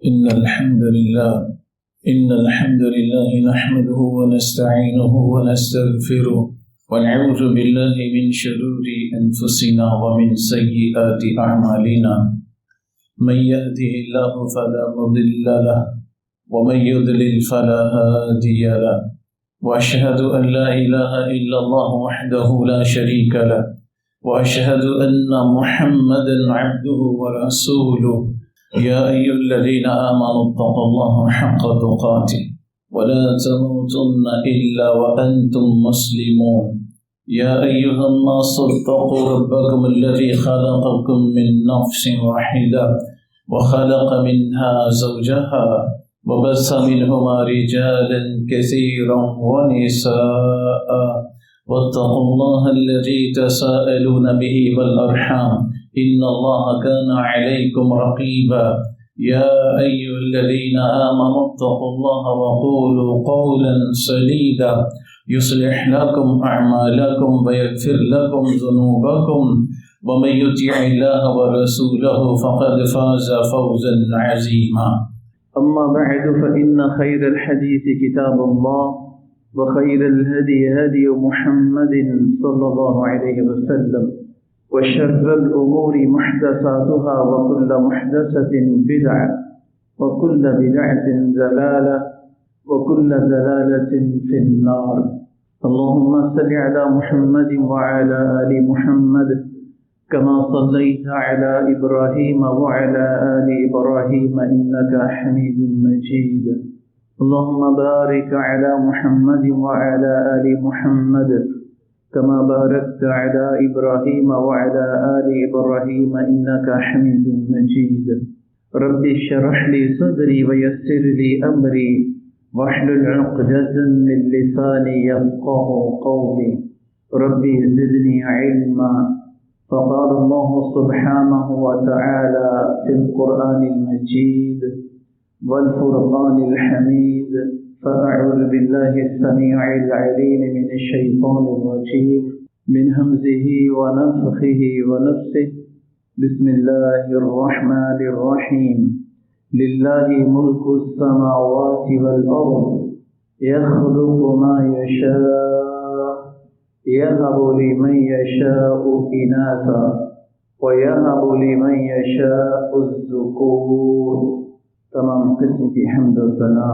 إن الحمد لله نحمده ونستعينه ونستغفره ونعوذ بالله من شرور أنفسنا ومن سيئات أعمالنا من يهده الله فلا مضل له ومن يضلل فلا هادي له وأشهد أن لا إله إلا الله وحده لا شريك له وأشهد أن محمدا عبده ورسوله يا أيها الذين آمنوا اتقوا الله حق تقاته ولا تموتن إلا وأنتم مسلمون يا أيها الناس اتقوا ربكم الذي خلقكم من نفس واحدة وخلق منها زوجها وبث منهما رجالا كثيرا ونساء واتقوا الله الذي تساءلون به والأرحام إن الله كان عليكم رقيبا يا أيها الذين آمنوا اتقوا الله وقولوا قولا سديدا يصلح لكم أعمالكم ويغفر لكم ذنوبكم ومن يطع الله ورسوله فقد فاز فوزا عظيما أما بعد فإن خير الحديث كتاب الله وخير الهدي هدي محمد صلى الله عليه وسلم وشر الأمور محدثاتها وكل محدثة بدعة وكل بدعة ضلالة وكل ضلالة في النار اللهم صل على محمد وعلى آل محمد كما صليت على إبراهيم وعلى آل إبراهيم إنك حميد مجيد اللهم بارك على محمد وعلى آل محمد كما باركت على إبراهيم وعلى آل إبراهيم إنك حميد مجيد رب اشرح لي صدري ويسر لي أمري واحلل عقدة من لساني يفقه قولي ربي زدني علما فقال الله سبحانه وتعالى في القرآن المجيد والفرقان الحميد فأعوذ بالله السميع العليم من الشيطان الرجيم من همزه ونفخه ونفسه بسم الله الرحمن الرحيم لله ملك السماوات والأرض يخلق ما يشاء يهب لمن يشاء إناثا ويهب لمن يشاء الذكور تمام قسم کی حمد و ثنا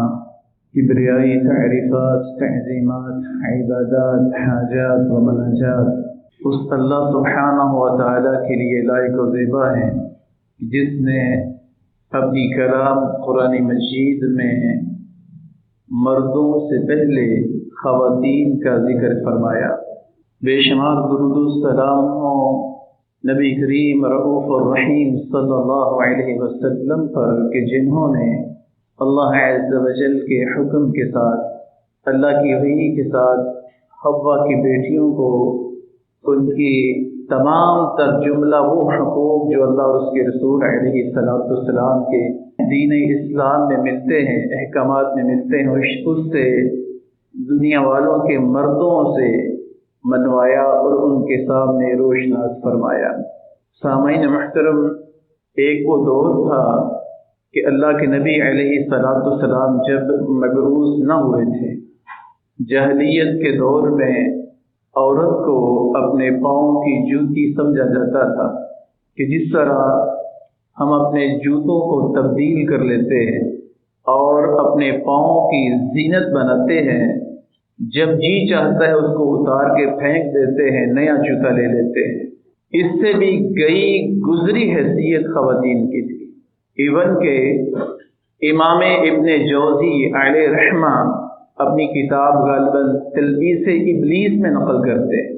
کبریائی تعریفات تعظیمات عبادات حاجات و مناجات اس اللہ سبحانہ و تعالیٰ کے لیے لائق و زیبا ہے جس نے اپنی کلام قرآن مجید میں مردوں سے پہلے خواتین کا ذکر فرمایا۔ بے شمار درود و سلام ہو نبی کریم رؤوف الرحیم صلی اللہ علیہ وسلم پر کہ جنہوں نے اللہ عز و جل کے حکم کے ساتھ اللہ کی وحی کے ساتھ حوا کی بیٹیوں کو ان کی تمام تر جملہ وہ حقوق جو اللہ اور اس کے رسول علیہ السلام کے دین اسلام میں ملتے ہیں، احکامات میں ملتے ہیں، اس سے دنیا والوں کے مردوں سے منوایا اور ان کے سامنے روشناس فرمایا۔ سامعین محترم، ایک وہ دور تھا کہ اللہ کے نبی علیہ السلام جب مبعوث نہ ہوئے تھے، جاہلیت کے دور میں عورت کو اپنے پاؤں کی جوتی سمجھا جاتا تھا کہ جس طرح ہم اپنے جوتوں کو تبدیل کر لیتے ہیں اور اپنے پاؤں کی زینت بناتے ہیں، جب جی چاہتا ہے اس کو اتار کے پھینک دیتے ہیں، نیا جوتا لے لیتے ہیں۔ اس سے بھی گئی گزری حیثیت خواتین کی تھی۔ ایون کہ امام ابن جوزی علیہ رحمہ اپنی کتاب غالباً تلبیس ابلیس میں نقل کرتے ہیں،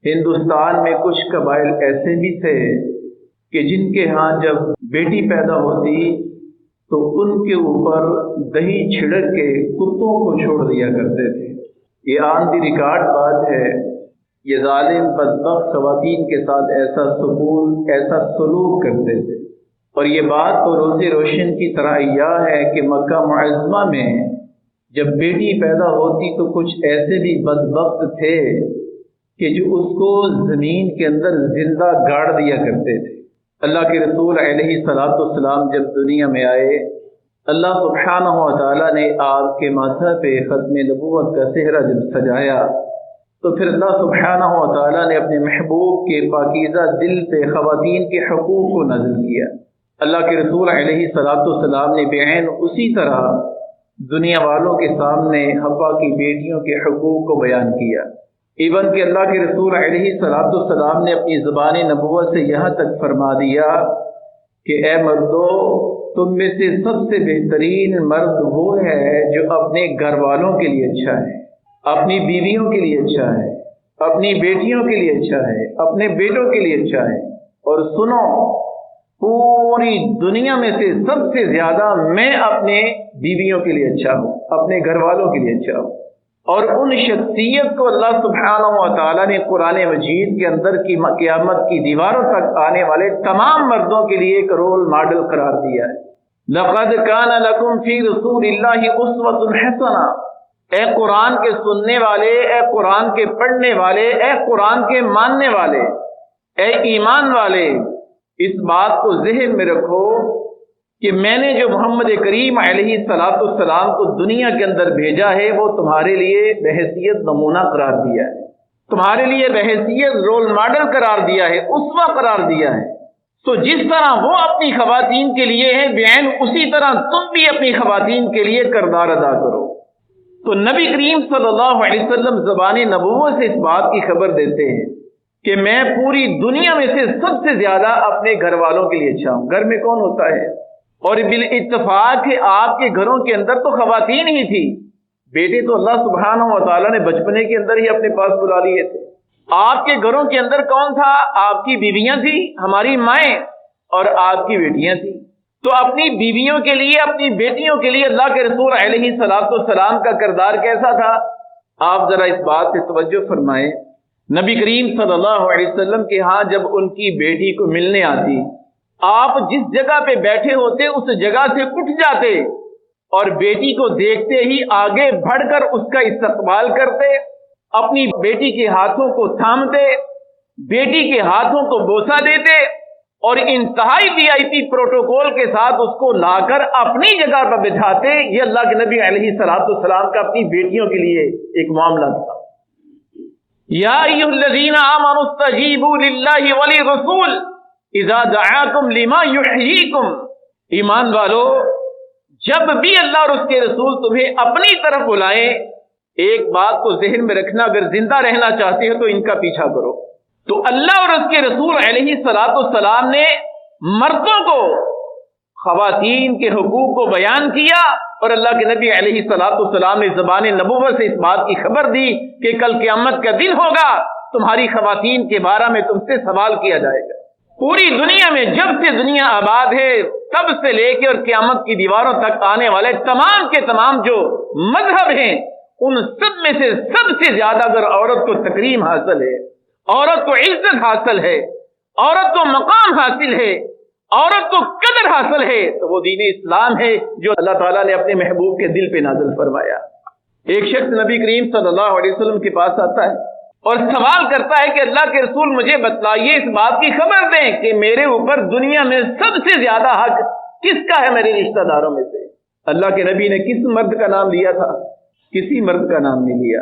ہندوستان میں کچھ قبائل ایسے بھی تھے کہ جن کے ہاں جب بیٹی پیدا ہوتی تو ان کے اوپر دہی چھڑک کے کتوں کو چھوڑ دیا کرتے تھے۔ یہ آن دی ریکارڈ بات ہے۔ یہ ظالم بدبخت خواتین کے ساتھ ایسا سلوک کرتے تھے، اور یہ بات تو روز روشن کی طرح عیاں ہے کہ مکہ معظمہ میں جب بیٹی پیدا ہوتی تو کچھ ایسے بھی بدبخت تھے کہ جو اس کو زمین کے اندر زندہ گاڑ دیا کرتے تھے۔ اللہ کے رسول علیہ السلام جب دنیا میں آئے اللہ سبحانہ و تعالیٰ نے آپ کے ماتھا پہ ختم نبوت کا صحرا جب سجایا تو پھر اللہ سبحانہ و تعالیٰ نے اپنے محبوب کے پاکیزہ دل پہ خواتین کے حقوق کو نازل کیا۔ اللہ کے رسول علیہ الصلوۃ والسلام نے بعین اسی طرح دنیا والوں کے سامنے حوا کی بیٹیوں کے حقوق کو بیان کیا۔ ایون کہ اللہ کے رسول علیہ الصلوۃ والسلام نے اپنی زبان نبوت سے یہاں تک فرما دیا کہ اے مردو، تم میں سے سب سے بہترین مرد وہ ہے جو اپنے گھر والوں کے لیے اچھا ہے، اپنی بیویوں کے لیے اچھا ہے، اپنی بیٹیوں کے لیے اچھا ہے، اپنے بیٹوں کے لیے اچھا ہے۔ اور سنو، پوری دنیا میں سے سب سے زیادہ میں اپنے بیویوں کے لیے اچھا ہوں، اپنے گھر والوں کے لیے اچھا ہوں۔ اور ان شخصیت کو اللہ سبحانہ و تعالیٰ نے قرآن مجید کے اندر کی قیامت کی دیواروں تک آنے والے تمام مردوں کے لیے ایک رول ماڈل قرار دیا ہے۔ لَقَدْ كَانَ لَكُمْ فِي رَسُولِ اللَّهِ أُسْوَةٌ حَسَنَةٌ، اے قرآن کے سننے والے، اے قرآن کے پڑھنے والے، اے قرآن کے ماننے والے، اے ایمان والے، اس بات کو ذہن میں رکھو کہ میں نے جو محمد کریم علیہ الصلوۃ والسلام کو دنیا کے اندر بھیجا ہے وہ تمہارے لیے بحیثیت نمونہ قرار دیا ہے، تمہارے لیے بحیثیت رول ماڈل قرار دیا ہے، اسوہ قرار دیا ہے۔ تو جس طرح وہ اپنی خواتین کے لیے ہے بعین اسی طرح تم بھی اپنی خواتین کے لیے کردار ادا کرو۔ تو نبی کریم صلی اللہ علیہ وسلم زبان نبوت سے اس بات کی خبر دیتے ہیں کہ میں پوری دنیا میں سے سب سے زیادہ اپنے گھر والوں کے لیے اچھا ہوں۔ گھر میں کون ہوتا ہے؟ اور بالاتفاق آپ کے گھروں کے اندر تو خواتین ہی تھی، بیٹے تو اللہ سبحانہ و تعالیٰ نے بچپنے کے اندر ہی اپنے پاس بلا لیے تھے۔ آپ کے گھروں کے اندر کون تھا؟ آپ کی بیویاں تھیں، ہماری مائیں، اور آپ کی بیٹیاں تھیں۔ تو اپنی بیویوں کے لیے، اپنی بیٹیوں کے لیے اللہ کے رسول علیہ الصلوۃ والسلام کا کردار کیسا تھا؟ آپ ذرا اس بات سے توجہ فرمائیں۔ نبی کریم صلی اللہ علیہ وسلم کے ہاں جب ان کی بیٹی کو ملنے آتی، آپ جس جگہ پہ بیٹھے ہوتے اس جگہ سے اٹھ جاتے اور بیٹی کو دیکھتے ہی آگے بڑھ کر اس کا استقبال کرتے، اپنی بیٹی کے ہاتھوں کو تھامتے، بیٹی کے ہاتھوں کو بوسہ دیتے اور انتہائی وی آئی پی پروٹوکول کے ساتھ اس کو لا کر اپنی جگہ پر بٹھاتے۔ یہ اللہ کے نبی علیہ الصلوۃ والسلام کا اپنی بیٹیوں کے لیے ایک معاملہ تھا۔ یا ایھا الذین آمنوا استجیبوا للہ وللرسول اذا دعاکم لما یحییکم، ایمان والو، جب بھی اللہ اور اس کے رسول تمہیں اپنی طرف بلائیں، ایک بات کو ذہن میں رکھنا، اگر زندہ رہنا چاہتے ہو تو ان کا پیچھا کرو۔ تو اللہ اور اس کے رسول علیہ الصلوۃ والسلام نے مردوں کو خواتین کے حقوق کو بیان کیا، اور اللہ کے نبی علیہ الصلوۃ والسلام نے زبان نبوت سے اس بات کی خبر دی کہ کل قیامت کا دن ہوگا، تمہاری خواتین کے بارے میں تم سے سوال کیا جائے گا۔ پوری دنیا میں جب سے دنیا آباد ہے تب سے لے کے اور قیامت کی دیواروں تک آنے والے تمام کے تمام جو مذہب ہیں، ان سب میں سے سب سے زیادہ اگر عورت کو تکریم حاصل ہے، عورت کو عزت حاصل ہے، عورت کو مقام حاصل ہے، عورت کو قدر حاصل ہے، تو وہ دین اسلام ہے جو اللہ تعالیٰ نے اپنے محبوب کے دل پہ نازل فرمایا۔ ایک شخص نبی کریم صلی اللہ علیہ وسلم کے پاس آتا ہے اور سوال کرتا ہے کہ اللہ کے رسول مجھے بتلائیے، اس بات کی خبر دیں کہ میرے اوپر دنیا میں سب سے زیادہ حق کس کا ہے میرے رشتہ داروں میں سے۔ اللہ کے نبی نے کس مرد کا نام لیا تھا؟ کسی مرد کا نام نہیں لیا۔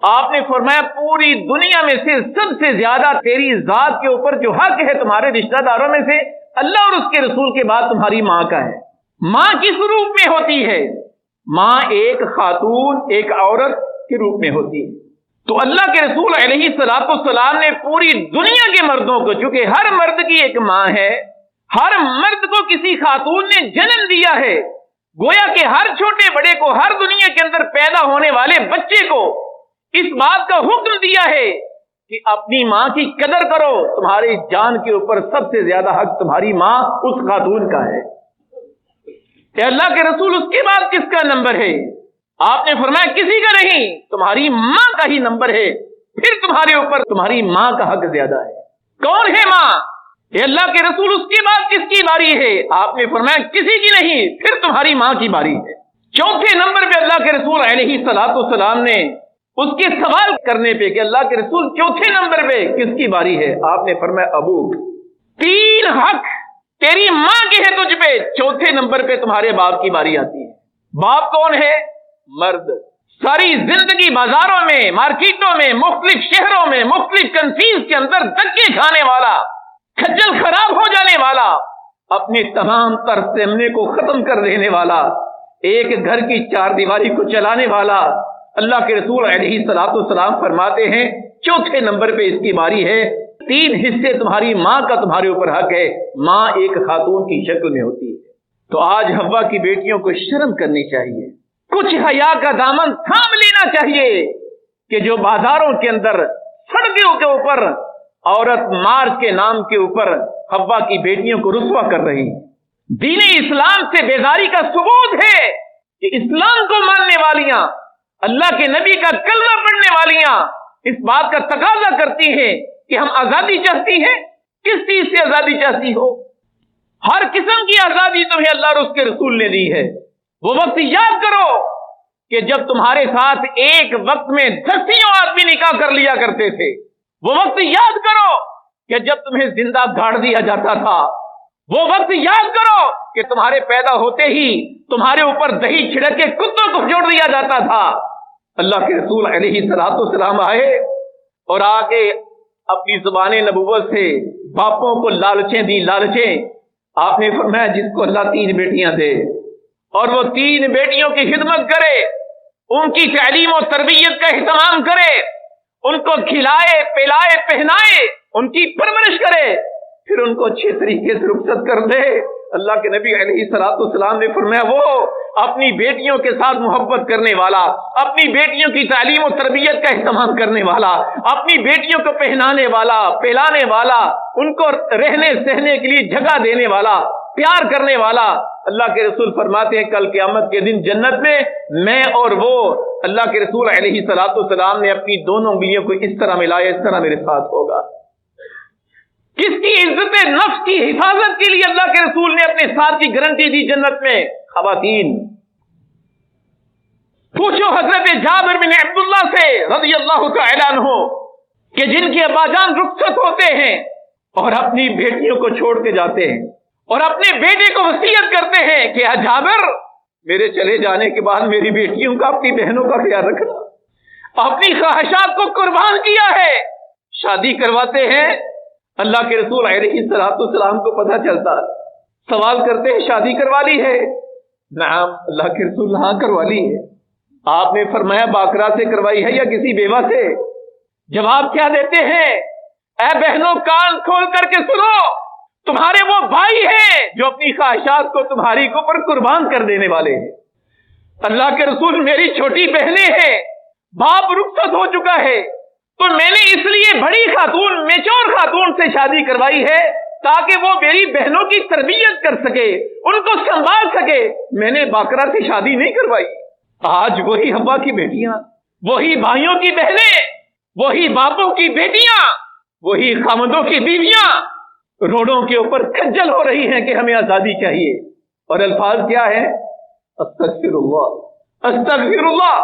آپ نے فرمایا پوری دنیا میں سے سب سے زیادہ تیری ذات کے اوپر جو حق ہے تمہارے رشتہ داروں میں سے، اللہ اور اس کے رسول کے بعد تمہاری ماں کا ہے۔ ماں کس روپ میں ہوتی ہے؟ ماں ایک خاتون، ایک عورت کے روپ میں ہوتی ہے۔ تو اللہ کے رسول علیہ الصلوۃ والسلام نے پوری دنیا کے مردوں کو، چونکہ ہر مرد کی ایک ماں ہے، ہر مرد کو کسی خاتون نے جنم دیا ہے، گویا کہ ہر چھوٹے بڑے کو، ہر دنیا کے اندر پیدا ہونے والے بچے کو اس بات کا حکم دیا ہے کہ اپنی ماں کی قدر کرو، تمہاری جان کے اوپر سب سے زیادہ حق تمہاری ماں اس خاتون کا ہے۔ کہ اللہ کے رسول اس کے بعد کس کا نمبر ہے؟ آپ نے فرمایا کسی کا نہیں، تمہاری ماں کا ہی نمبر ہے، پھر تمہارے اوپر تمہاری ماں کا حق زیادہ ہے۔ کون ہے ماں؟ کہ اللہ کے رسول اس کے بعد کس کی باری ہے؟ آپ نے فرمایا کسی کی نہیں، پھر تمہاری ماں کی باری ہے۔ چوتھے نمبر پہ اللہ کے رسول علیہ الصلوۃ والسلام نے اس کے سوال کرنے پہ کہ اللہ کے رسول چوتھے نمبر پہ کس کی باری ہے، آپ نے فرمایا ابوک۔ تین حق تیری ماں کی ہے تجھ پہ، چوتھے نمبر پہ تمہارے باپ کی باری آتی ہے۔ باپ کون ہے؟ مرد۔ ساری زندگی بازاروں میں، مارکیٹوں میں، مختلف شہروں میں، مختلف کنفیوز کے اندر دھکے کھانے والا، کھجل خراب ہو جانے والا، اپنے تمام تر سمنے کو ختم کر دینے والا، ایک گھر کی چار دیواری کو چلانے والا، اللہ کے رسول علیہ الصلوۃ والسلام فرماتے ہیں چوتھے نمبر پہ اس کی باری ہے۔ 3 حصے تمہاری ماں کا تمہارے اوپر حق ہے۔ ماں ایک خاتون کی شکل میں ہوتی ہے۔ تو آج حوا کی بیٹیوں کو شرم کرنی چاہیے، کچھ حیا کا دامن تھام لینا چاہیے کہ جو بازاروں کے اندر، سڑکوں کے اوپر عورت مارچ کے نام کے اوپر حوا کی بیٹیوں کو رسوا کر رہی ہے۔ دین اسلام سے بیزاری کا ثبوت ہے کہ اسلام کو ماننے والیاں، اللہ کے نبی کا کلمہ پڑھنے والیاں اس بات کا تقاضا کرتی ہیں کہ ہم آزادی چاہتی ہیں۔ کس چیز سے آزادی چاہتی ہو؟ ہر قسم کی آزادی تمہیں اللہ اور اس کے رسول نے دی ہے۔ وہ وقت یاد کرو کہ جب تمہارے ساتھ ایک وقت میں 10 آدمی نکاح کر لیا کرتے تھے۔ وہ وقت یاد کرو کہ جب تمہیں زندہ گاڑ دیا جاتا تھا۔ وہ وقت یاد کرو کہ تمہارے پیدا ہوتے ہی تمہارے اوپر دہی چھڑک کے کتوں کو جوڑ دیا جاتا تھا۔ اللہ کے رسول علیہ الصلوۃ والسلام آئے اور آگے اپنی زبان نبوت سے باپوں کو لالچیں دی، لالچیں۔ آپ نے فرمایا جس کو اللہ 3 بیٹیاں دے اور وہ 3 بیٹیوں کی خدمت کرے، ان کی تعلیم و تربیت کا اہتمام کرے، ان کو کھلائے پلائے پہنائے، ان کی پرورش کرے، پھر ان کو اچھے طریقے سے رخصت کر دے۔ اللہ کے نبی علیہ الصلوۃ والسلام نے فرمایا وہ اپنی بیٹیوں کے ساتھ محبت کرنے والا، اپنی بیٹیوں کی تعلیم و تربیت کا اہتمام کرنے والا، اپنی بیٹیوں کو پہنانے والا، پہلانے والا، ان کو رہنے سہنے کے لیے جگہ دینے والا، پیار کرنے والا، اللہ کے رسول فرماتے ہیں کل قیامت کے دن جنت میں اور وہ، اللہ کے رسول علیہ الصلوۃ والسلام نے اپنی دونوں انگلیوں کو اس طرح ملایا، اس طرح میرے ساتھ ہوگا۔ کس کی عزت نفس کی حفاظت کے لیے اللہ کے رسول نے اپنے ساتھ کی گارنٹی دی جنت میں؟ خواتین۔ پوچھو حضرت جابر بن عبداللہ سے رضی اللہ تعالیٰ عنہ کہ جن کے ابا جان رخصت ہوتے ہیں اور اپنی بیٹیوں کو چھوڑ کے جاتے ہیں اور اپنے بیٹے کو وصیت کرتے ہیں کہ جابر میرے چلے جانے کے بعد میری بیٹیوں کا، اپنی بہنوں کا خیال رکھنا۔ اپنی خواہشات کو قربان کیا ہے، شادی کرواتے ہیں۔ اللہ کے رسول علیہ الصلوۃ والسلام کو پتہ چلتا، سوال کرتے ہیں شادی کروا لی ہے؟ نعم، اللہ کے رسول ہاں کروا لی ہے۔ آپ نے فرمایا باقرہ سے کروائی ہے یا کسی بیوہ سے؟ جواب کیا دیتے ہیں؟ اے بہنوں کان کھول کر کے سنو، تمہارے وہ بھائی ہیں جو اپنی خواہشات کو تمہاری اوپر قربان کر دینے والے ہیں۔ اللہ کے رسول میری چھوٹی بہنیں ہیں، باپ رخصت ہو چکا ہے، تو میں نے اس لیے بڑی خاتون، میچور خاتون سے شادی کروائی ہے تاکہ وہ میری بہنوں کی تربیت کر سکے، ان کو سنبھال سکے۔ میں نے باقرہ سے شادی نہیں کروائی۔ آج وہی حوا کی بیٹیاں، وہی بھائیوں کی بہنیں، وہی باپوں کی بیٹیاں، وہی خامدوں کی بیویاں روڈوں کے اوپر کھجل ہو رہی ہیں کہ ہمیں آزادی چاہیے۔ اور الفاظ کیا ہے؟ استغفر اللہ، استغفر اللہ۔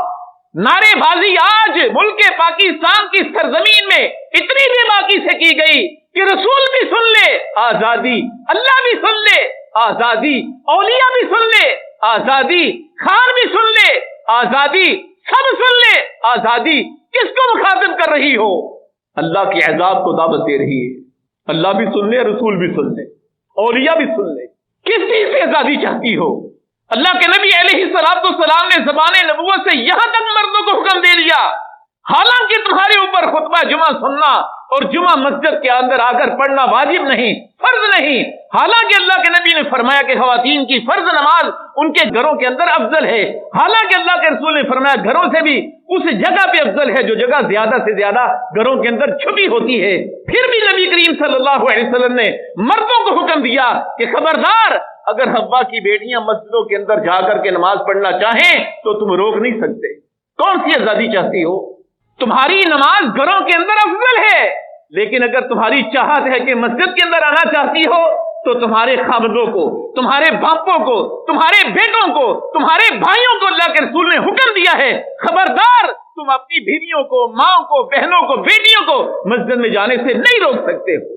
نعرے بازی آج ملک پاکستان کی سرزمین میں اتنی بے باکی سے کی گئی کہ رسول بھی سن لے آزادی، اللہ بھی سن لے آزادی، اولیاء بھی سن لے آزادی، خان بھی سن لے آزادی، سب سن لے آزادی۔ کس کو مخاطب کر رہی ہو؟ اللہ کے عذاب کو دعوت دے رہی ہے۔ اللہ بھی سن لے، رسول بھی سن لے، اولیاء بھی سن لے۔ کس چیز سے آزادی چاہتی ہو؟ اللہ کے نبی علیہ الصلوۃ والسلام نے زبان نبوت سے یہاں تک مردوں کو حکم دے دیا، حالانکہ تمہارے اوپر خطبہ جمعہ سننا اور جمعہ مسجد کے اندر آ کر پڑھنا واجب نہیں، فرض نہیں، حالانکہ اللہ کے نبی نے فرمایا کہ خواتین کی فرض نماز ان کے گھروں کے اندر افضل ہے، حالانکہ اللہ کے رسول نے فرمایا گھروں سے بھی اس جگہ پہ افضل ہے جو جگہ زیادہ سے زیادہ گھروں کے اندر چھپی ہوتی ہے۔ پھر بھی نبی کریم صلی اللہ علیہ وسلم نے مردوں کو حکم دیا کہ خبردار، اگر حوا کی بیٹیاں مسجدوں کے اندر جا کر کے نماز پڑھنا چاہیں تو تم روک نہیں سکتے۔ کون سی آزادی چاہتی ہو؟ تمہاری نماز گھروں کے اندر افضل ہے، لیکن اگر تمہاری چاہت ہے کہ مسجد کے اندر آنا چاہتی ہو تو تمہارے خامدوں کو، تمہارے باپوں کو، تمہارے بیٹوں کو، تمہارے بھائیوں کو اللہ کے رسول نے حکم دیا ہے خبردار، تم اپنی بیویوں کو، ماں کو، بہنوں کو، بیٹیوں کو مسجد میں جانے سے نہیں روک سکتے ہو۔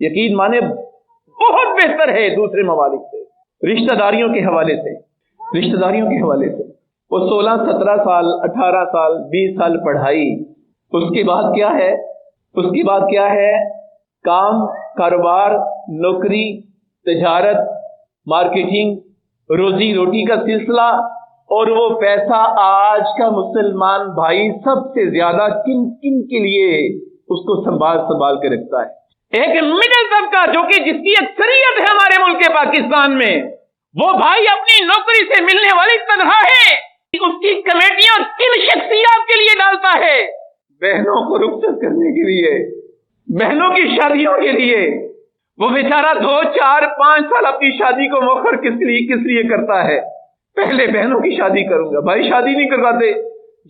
یقین مانے بہت بہتر ہے دوسرے ممالک سے، رشتہ داریوں کے حوالے سے۔ وہ 16 17 سال 18 سال 20 سال پڑھائی، اس کے بعد کیا ہے؟ کام، کاروبار، نوکری، تجارت، مارکیٹنگ، روزی روٹی کا سلسلہ، اور وہ پیسہ آج کا مسلمان بھائی سب سے زیادہ کن کے لیے اس کو سنبھال کے رکھتا ہے؟ ایک مڈل طبقہ جو کہ جس کی اکثریت ہے ہمارے ملک پاکستان میں، وہ بھائی اپنی نوکری سے ملنے والی تنخواہیں اس کی کمیٹیاں کن شخصیات کے لیے ڈالتا ہے؟ بہنوں کو رخصت کرنے کے لیے، بہنوں کی شادیوں کے لیے۔ وہ بیچارہ 2 4 5 سال اپنی شادی کو مؤخر کس لیے کرتا ہے؟ پہلے بہنوں کی شادی کروں گا، بھائی شادی نہیں کرواتے،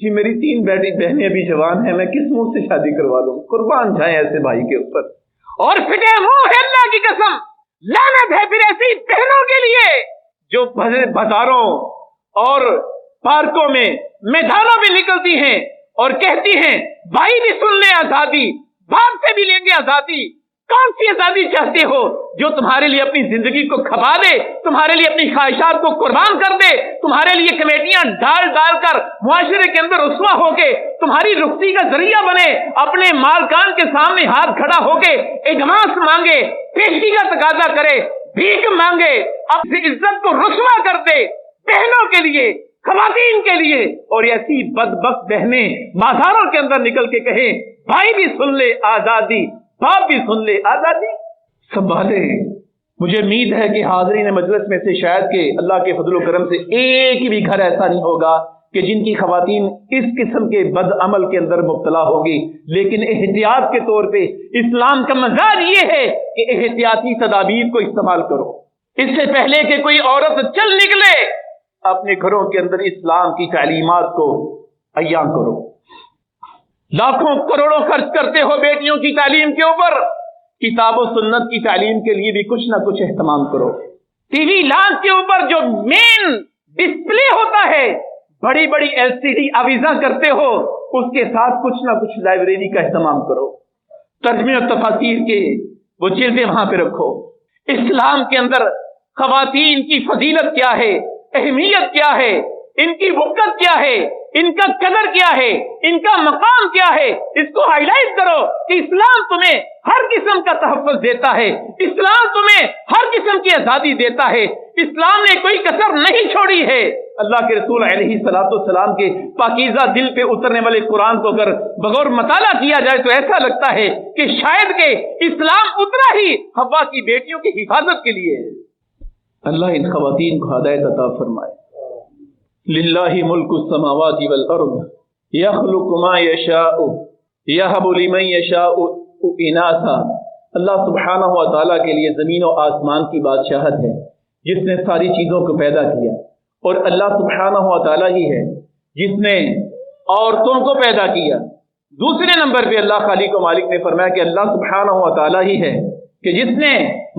جی میری 3 بہنیں ابھی جوان ہیں، میں کس منہ سے شادی کروا دوں؟ قربان جائیں ایسے بھائی کے اوپر۔ اور پھٹے منہ ہے اللہ کی قسم، لعنت ہے پھر ایسی بہنوں کے لیے جو بازاروں اور پارکوں میں میدانوں میں نکلتی ہیں اور کہتی ہیں بھائی بھی سن لے آزادی، باپ سے بھی لیں گے آزادی۔ کون سی آزادی چاہتے ہو جو تمہارے لیے اپنی زندگی کو کھپا دے، تمہارے لیے اپنی خواہشات کو قربان کر دے، تمہارے لیے کمیٹیاں ڈال کر معاشرے کے اندر رسوا ہو کے تمہاری رخصتی کا ذریعہ بنے، اپنے مالکان کے سامنے ہاتھ کھڑا ہو کے ایڈوانس مانگے، پیشگی کا تقاضا کرے، بھیک مانگے، اپنی عزت کو رسوا کر دے بہنوں کے لیے، خواتین کے لیے، اور ایسی بدبخت بہنیں بازاروں کے اندر نکل کے کہیں بھائی بھی سن لے آزادی، باپ بھی سن لے آزادی۔ سنبھالے۔ مجھے امید ہے کہ حاضرین مجلس میں سے شاید کہ اللہ کے فضل و کرم سے ایک بھی گھر ایسا نہیں ہوگا کہ جن کی خواتین اس قسم کے بد عمل کے اندر مبتلا ہوگی، لیکن احتیاط کے طور پہ اسلام کا مزاج یہ ہے کہ احتیاطی تدابیر کو استعمال کرو۔ اس سے پہلے کہ کوئی عورت چل نکلے، اپنے گھروں کے اندر اسلام کی تعلیمات کو عیاں کرو۔ لاکھوں کروڑوں خرچ کرتے ہو بیٹیوں کی تعلیم کے اوپر، کتاب و سنت کی تعلیم کے لیے بھی کچھ نہ کچھ اہتمام کرو۔ ٹی وی لانچ کے اوپر جو مین ڈسپلے ہوتا ہے، بڑی بڑی LCD آویزاں کرتے ہو، اس کے ساتھ کچھ نہ کچھ لائبریری کا اہتمام کرو۔ ترجمے اور تفاسیر کے وہ چیزیں وہاں پہ رکھو۔ اسلام کے اندر خواتین کی فضیلت کیا ہے، اہمیت کیا ہے، ان کی وقت کیا ہے، ان کا قدر کیا ہے، ان کا مقام کیا ہے، اس کو ہائی لائٹ کرو کہ اسلام تمہیں ہر قسم کا تحفظ دیتا ہے، اسلام تمہیں ہر قسم کی آزادی دیتا ہے، اسلام نے کوئی کسر نہیں چھوڑی ہے۔ اللہ کے رسول علیہ السلام کے پاکیزہ دل پہ اترنے والے قرآن کو اگر بغور مطالعہ کیا جائے تو ایسا لگتا ہے کہ شاید کہ اسلام اترا ہی حوا کی بیٹیوں کی حفاظت کے لیے ہے۔ اللہ ان خواتین کو ہدایت عطا فرمائے۔ للہ ملک السماوات والارض یخلق ما یشاء یہب لمن یشاء اناثا۔ اللہ سبحانہ و تعالیٰ کے لیے زمین و آسمان کی بادشاہت ہے، جس نے ساری چیزوں کو پیدا کیا، اور اللہ سبحانہ و تعالیٰ ہی ہے جس نے عورتوں کو پیدا کیا۔ دوسرے نمبر پہ اللہ خالق و مالک نے فرمایا کہ اللہ سبحانہ و تعالیٰ ہی ہے کہ جس نے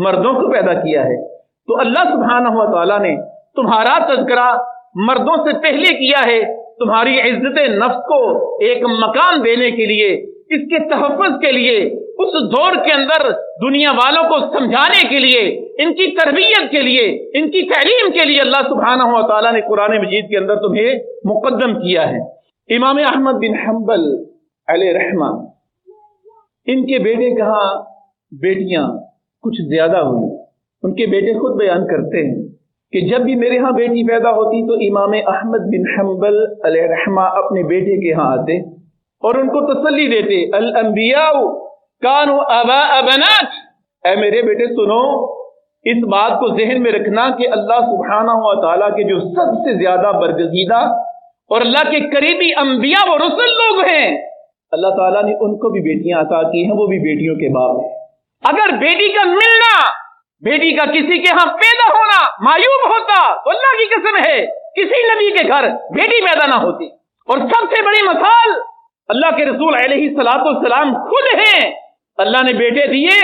مردوں کو پیدا کیا ہے۔ تو اللہ سبحانہ و تعالیٰ نے تمہارا تذکرہ مردوں سے پہلے کیا ہے، تمہاری عزت نفس کو ایک مقام دینے کے لیے، اس کے تحفظ کے لیے، اس دور کے اندر دنیا والوں کو سمجھانے کے لیے، ان کی تربیت کے لیے، ان کی تعلیم کے لیے اللہ سبحانہ و تعالیٰ نے قرآن مجید کے اندر تمہیں مقدم کیا ہے۔ امام احمد بن حنبل علیہ رحمہ، ان کے بیٹے کہاں بیٹیاں کچھ زیادہ ہوئی، ان کے بیٹے خود بیان کرتے ہیں کہ جب بھی میرے ہاں بیٹی پیدا ہوتی تو امام احمد بن حنبل علیہ رحمہ اپنے بیٹے کے ہاں آتے اور ان کو تسلی دیتے، الانبیاء کانوا آباء بنات، اے میرے بیٹے سنو، اس بات کو ذہن میں رکھنا کہ اللہ سبحانہ و تعالیٰ کے جو سب سے زیادہ برگزیدہ اور اللہ کے قریبی انبیاء و رسل لوگ ہیں، اللہ تعالیٰ نے ان کو بھی بیٹیاں عطا کی ہیں، وہ بھی بیٹیوں کے باپ ہیں۔ اگر بیٹی کا ملنا، بیٹی کا کسی کے ہاں پیدا ہونا معیوب ہوتا تو اللہ کی قسم ہے کسی نبی کے گھر بیٹی پیدا نہ ہوتی۔ اور سب سے بڑی مثال اللہ کے رسول علیہ السلام خود ہیں۔ اللہ نے بیٹے دیے،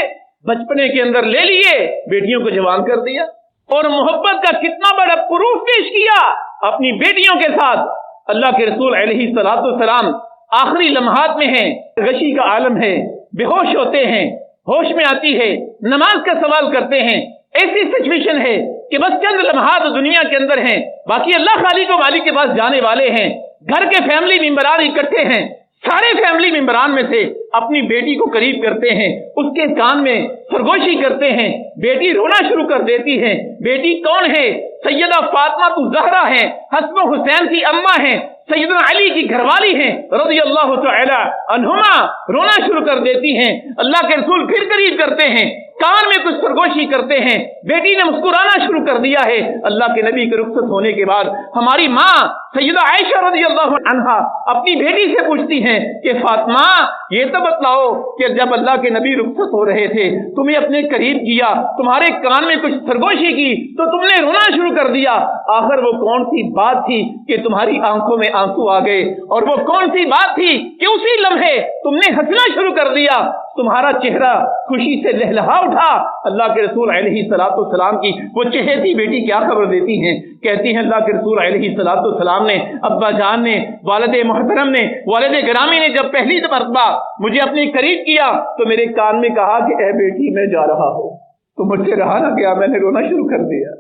بچپنے کے اندر لے لیے، بیٹیوں کو جوان کر دیا، اور محبت کا کتنا بڑا پروف پیش کیا اپنی بیٹیوں کے ساتھ۔ اللہ کے رسول علیہ السلام آخری لمحات میں ہیں، غشی کا عالم ہے، بے ہوش ہوتے ہیں، ہوش میں آتی ہے، نماز کا سوال کرتے ہیں، ایسی سچویشن ہے کہ بس چند لمحات دنیا کے اندر ہیں، باقی اللہ خالق و مالک کے پاس جانے والے ہیں۔ گھر کے فیملی ممبران اکٹھے ہیں، سارے فیملی ممبران میں سے اپنی بیٹی کو قریب کرتے ہیں، اس کے کان میں سرگوشی کرتے ہیں، بیٹی رونا شروع کر دیتی ہے۔ بیٹی کون ہے؟ سیدہ فاطمہ الزہرا ہیں، حسن و حسین کی اماں ہیں، سیدنا علی کی گھر والی ہیں رضی اللہ تعالی عنہما، رونا شروع کر دیتی ہیں۔ اللہ کے رسول پھر قریب کرتے ہیں، کان میں کچھ سرگوشی کرتے ہیں، بیٹی نے مسکرانا شروع کر دیا ہے۔ اللہ کے نبی کے رخصت ہونے کے بعد ہماری ماں سیدہ عائشہ رضی اللہ عنہا اپنی بیٹی سے پوچھتی ہیں کہ فاطمہ یہ تو بتلاؤ کہ جب اللہ کے نبی رخصت ہو رہے تھے تمہیں اپنے قریب کیا، تمہارے کان میں کچھ سرگوشی کی تو تم نے رونا شروع کر دیا، آخر وہ کون سی بات تھی کہ تمہاری آنکھوں میں آنسو آ گئے، اور وہ کون سی بات تھی کہ اسی لمحے تم نے ہنسنا شروع کر دیا، تمہارا چہرہ خوشی سے لہلہا اٹھا؟ اللہ کے رسول علیہ الصلوۃ والسلام کی وہ چہیتی بیٹی کیا خبر دیتی ہیں، کہتی ہیں اللہ کے رسول علیہ الصلوۃ والسلام نے، ابا جان نے، والد محترم نے، والد گرامی نے جب پہلی مرتبہ مجھے اپنے قریب کیا تو میرے کان میں کہا کہ اے بیٹی میں جا رہا ہوں، تو مجھ سے رہا نہ گیا، میں نے رونا شروع کر دیا۔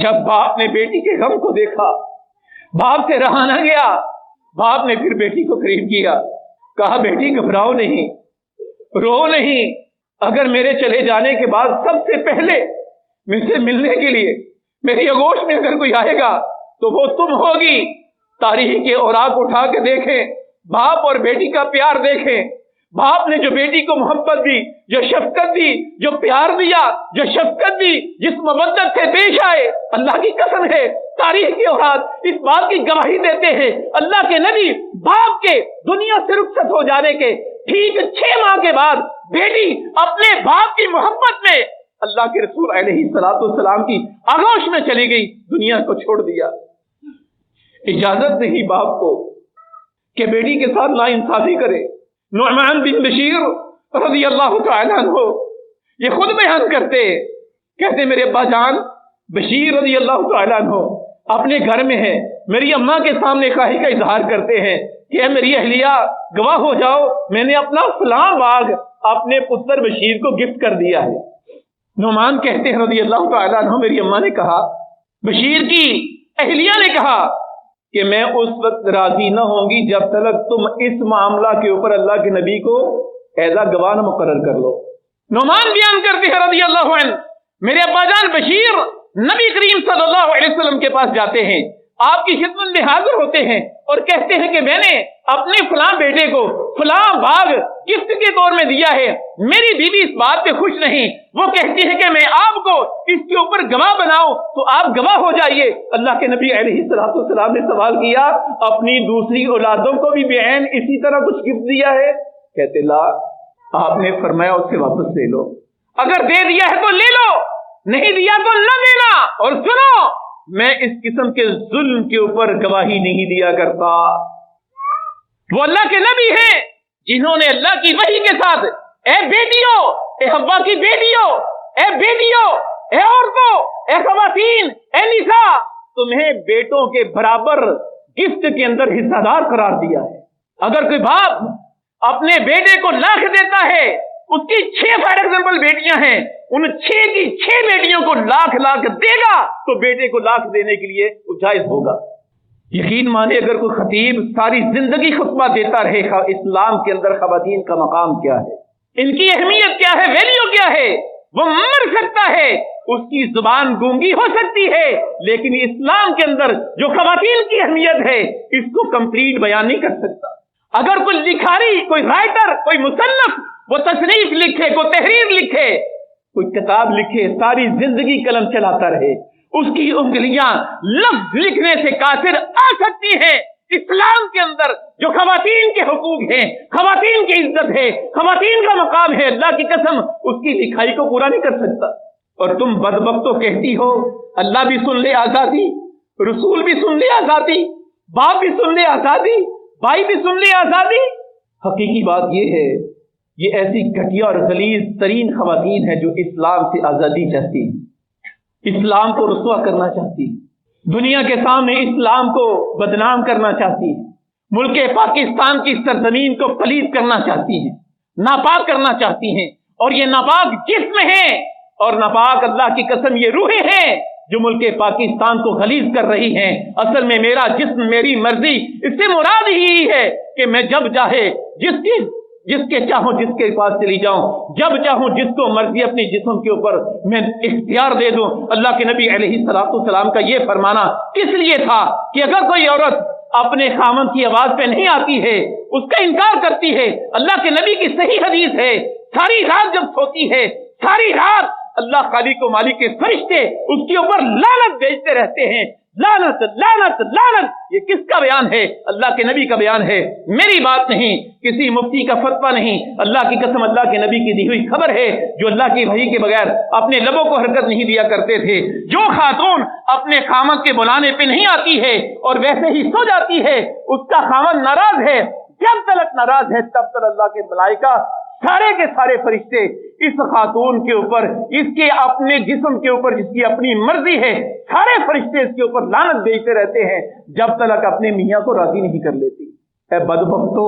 جب باپ نے بیٹی کے غم کو دیکھا، باپ سے رہا نہ گیا، باپ نے پھر بیٹی کو قریب کیا، کہا بیٹی گھبراؤ نہیں، رو نہیں، اگر میرے چلے جانے کے بعد سب سے پہلے مجھ سے ملنے کے لیے میری آغوش میں اگر کوئی آئے گا تو وہ تم ہوگی۔ تاریخ کے اوراق اٹھا کے دیکھیں، باپ اور بیٹی کا پیار دیکھیں، باپ نے جو بیٹی کو محبت دی، جو شفقت دی، جو پیار دیا، جو شفقت دی، جس مودت سے پیش آئے، اللہ کی قسم ہے تاریخ کے اوراق اس بات کی گواہی دیتے ہیں، اللہ کے نبی باپ کے دنیا سے رخصت ہو جانے کے ٹھیک 6 ماہ کے بعد بیٹی اپنے باپ کی محبت میں اللہ کے رسول علیہ الصلوۃ والسلام کی آغوش میں چلی گئی، دنیا کو چھوڑ دیا۔ اجازت نہیں باپ کو کہ بیٹی کے ساتھ ناانصافی کرے۔ نعمان بن بشیر رضی اللہ تعالیٰ عنہ یہ خود بیان کرتے، کہتے میرے ابا جان بشیر رضی اللہ تعالیٰ عنہ اپنے گھر میں ہے، میری اماں کے سامنے خواہی کا اظہار کرتے ہیں کہ اے میری اہلیہ گواہ ہو جاؤ، میں نے اپنا فلاں باغ اپنے پتر بشیر کو گفٹ کر دیا ہے۔ نعمان کہتے ہیں رضی اللہ تعالیٰ عنہ میری اماں نے کہا، بشیر کی اہلیہ نے کہا کہ میں اس وقت راضی نہ ہوں گی جب تک تم اس معاملہ کے اوپر اللہ کے نبی کو ایزا گواہ نہ مقرر کر لو۔ نعمان بیان کرتے ہیں رضی اللہ عنہ میرے ابا جان بشیر نبی کریم صلی اللہ علیہ وسلم کے پاس جاتے ہیں، آپ کی خدمت میں حاضر ہوتے ہیں اور کہتے ہیں کہ میں نے اپنے فلاں بیٹے کو فلاں باغ گفٹ کے طور میں دیا ہے، میری بیوی اس بات پہ خوش نہیں، وہ کہتی ہے کہ میں آپ کو اس کے اوپر گواہ بناؤں تو آپ گواہ ہو جائیے۔ اللہ کے نبی علیہ الصلوۃ والسلام نے سوال کیا اپنی دوسری اولادوں کو بھی بعین اسی طرح کچھ گفٹ دیا ہے؟ کہتے لا، آپ نے فرمایا اس سے واپس لے لو، اگر دے دیا ہے تو لے لو، نہیں دیا تو نہ دینا، اور سنو میں اس قسم کے ظلم کے اوپر گواہی نہیں دیا کرتا۔ وہ اللہ کے نبی ہیں جنہوں نے اللہ کی وحی کے ساتھ اے بیٹیوں، اے حوا کی بیٹیوں، اے بیٹیوں، اے عورتوں، اے خواتین، اے نساء، تمہیں بیٹوں کے برابر گفٹ کے اندر حصہ دار قرار دیا ہے۔ اگر کوئی باپ اپنے بیٹے کو لاکھ دیتا ہے، اس کی 6 فار ایگزامپل بیٹیاں ہیں، ان 6 کی 6 بیٹیوں کو لاکھ دے گا تو بیٹے کو لاکھ دینے کے لیے جائز ہوگا۔ یقین مانے اگر کوئی خطیب ساری زندگی خطبہ دیتا رہے اسلام کے اندر خواتین کا مقام کیا ہے، ان کی اہمیت کیا ہے، ویلیو کیا ہے، وہ مر سکتا ہے، اس کی زبان گونگی ہو سکتی ہے، لیکن اسلام کے اندر جو خواتین کی اہمیت ہے اس کو کمپلیٹ بیان نہیں کر سکتا۔ اگر کوئی لکھاری، کوئی رائٹر، کوئی مصنف وہ تصنیف لکھے، کوئی تحریر لکھے، کوئی کتاب لکھے، ساری زندگی قلم چلاتا رہے، اس کی انگلیاں لفظ لکھنے سے قاصر آ سکتی ہیں۔ اسلام کے اندر جو خواتین کے حقوق ہیں، خواتین کی عزت ہے، خواتین کا مقام ہے، اللہ کی قسم اس کی لکھائی کو پورا نہیں کر سکتا۔ اور تم بدبختوں کہتی ہو اللہ بھی سن لے آزادی، رسول بھی سن لے آزادی، باپ بھی سن لے آزادی، بھائی بھی سن لے آزادی۔ حقیقی بات یہ ہے یہ ایسی گھٹیا اور غلیظ ترین خواتین ہیں جو اسلام سے آزادی چاہتی ہیں، اسلام کو رسوا کرنا چاہتی ہیں، دنیا کے سامنے اسلام کو بدنام کرنا چاہتی ہیں، ملک پاکستان کی سرزمین کو پلید کرنا چاہتی ہیں، ناپاک کرنا چاہتی ہیں، اور یہ ناپاک جسم ہے، اور ناپاک اللہ کی قسم یہ روحیں ہیں جو ملک پاکستان کو غلیظ کر رہی ہیں۔ اصل میں میرا جسم میری مرضی، اس سے مراد ہی ہے کہ میں جب چاہے جس کے چاہوں جس کے پاس چلی جاؤں، جب چاہوں جس کو مرضی اپنے جسم کے اوپر میں اختیار دے دوں۔ اللہ کے نبی علیہ السلام کا یہ فرمانا کس لیے تھا کہ اگر کوئی عورت اپنے خامند کی آواز پہ نہیں آتی ہے، اس کا انکار کرتی ہے، اللہ کے نبی کی صحیح حدیث ہے، ساری رات جب سوتی ہے، ساری رات اللہ خالق و مالک کے فرشتے اس کے اوپر لعنت بھیجتے رہتے ہیں، لعنت لعنت لعنت۔ یہ کس کا بیان ہے؟ اللہ کے نبی کا بیان ہے، میری بات نہیں، کسی مفتی کا فتویٰ نہیں، اللہ کی قسم اللہ کے نبی کی دی ہوئی خبر ہے، جو اللہ کی وحی کے بغیر اپنے لبوں کو حرکت نہیں دیا کرتے تھے۔ جو خاتون اپنے خامند کے بلانے پہ نہیں آتی ہے اور ویسے ہی سو جاتی ہے، اس کا خامند ناراض ہے، جب تک ناراض ہے تب تک اللہ کے ملائکہ سارے کے سارے فرشتے اس خاتون کے اوپر، اس کے اپنے جسم کے اوپر جس کی اپنی مرضی ہے، سارے فرشتے اس کے اوپر لعنت بھیجتے رہتے ہیں جب تک اپنے میاں کو راضی نہیں کر لیتی۔ اے بدبختو،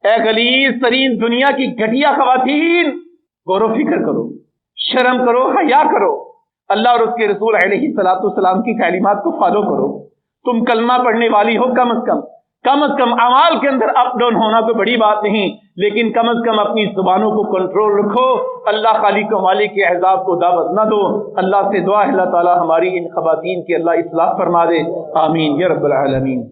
اے غلیظ ترین دنیا کی گھٹیا خواتین، غور و فکر کرو، شرم کرو، حیا کرو، اللہ اور اس کے رسول علیہ السلام کی تعلیمات کو فالو کرو۔ تم کلمہ پڑھنے والی ہو، کم از کم اعمال کے اندر اپ ڈاؤن ہونا کوئی بڑی بات نہیں، لیکن کم از کم اپنی زبانوں کو کنٹرول رکھو، اللہ خالق و مالک کے عذاب کو دعوت نہ دو۔ اللہ سے دعا ہے اللہ تعالی ہماری ان خواتین کی اللہ اصلاح فرما دے، آمین یا رب العالمین۔